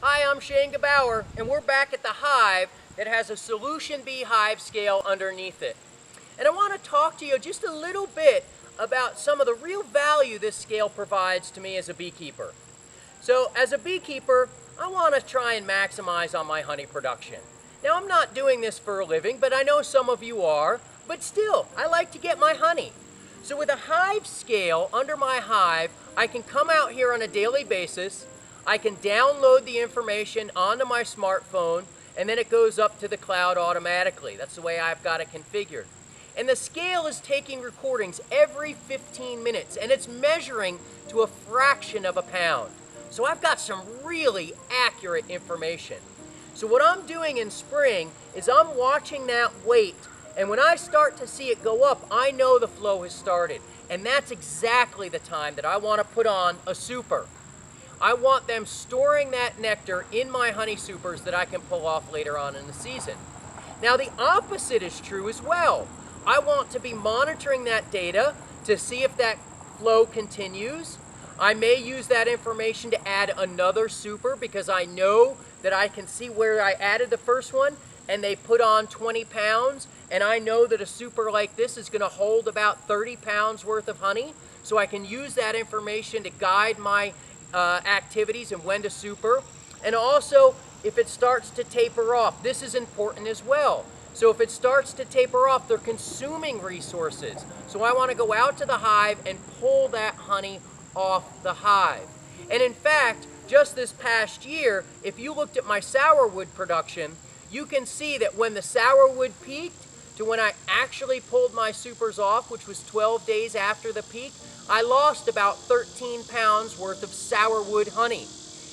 Hi, I'm Shane Gebauer, and we're back at the hive that has a Solution B hive scale underneath it. And I want to talk to you just a little bit about some of the real value this scale provides to me as a beekeeper. So as a beekeeper, I want to try and maximize on my honey production. Now, I'm not doing this for a living, but I know some of you are, but still, I like to get my honey. So with a hive scale under my hive, I can come out here on a daily basis, I can download the information onto my smartphone, and then it goes up to the cloud automatically. That's the way I've got it configured. And the scale is taking recordings every 15 minutes, and it's measuring to a fraction of a pound. So I've got some really accurate information. So what I'm doing in spring is I'm watching that weight, and when I start to see it go up, I know the flow has started. And that's exactly the time that I want to put on a super. I want them storing that nectar in my honey supers that I can pull off later on in the season. Now the opposite is true as well. I want to be monitoring that data to see if that flow continues. I may use that information to add another super because I know that I can see where I added the first one and they put on 20 pounds, and I know that a super like this is going to hold about 30 pounds worth of honey, so I can use that information to guide my activities and when to super. And also, if it starts to taper off, this is important as well. So if it starts to taper off, they're consuming resources. So I want to go out to the hive and pull that honey off the hive. And in fact, just this past year, if you looked at my sourwood production, you can see that when the sourwood peaked to when I actually pulled my supers off, which was 12 days after the peak, I lost about 13 pounds worth of sourwood honey.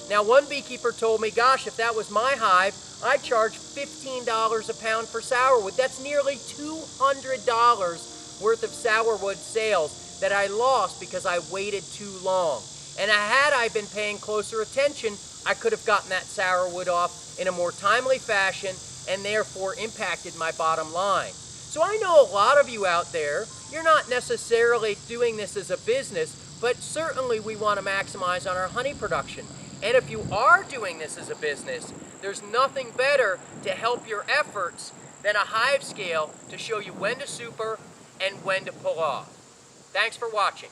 Now, one beekeeper told me, gosh, if that was my hive, I'd charge $15 a pound for sourwood. That's nearly $200 worth of sourwood sales that I lost because I waited too long. And had I been paying closer attention, I could have gotten that sourwood off in a more timely fashion and therefore impacted my bottom line. So I know a lot of you out there, you're not necessarily doing this as a business, but certainly we want to maximize on our honey production. And if you are doing this as a business, there's nothing better to help your efforts than a hive scale to show you when to super and when to pull off. Thanks for watching.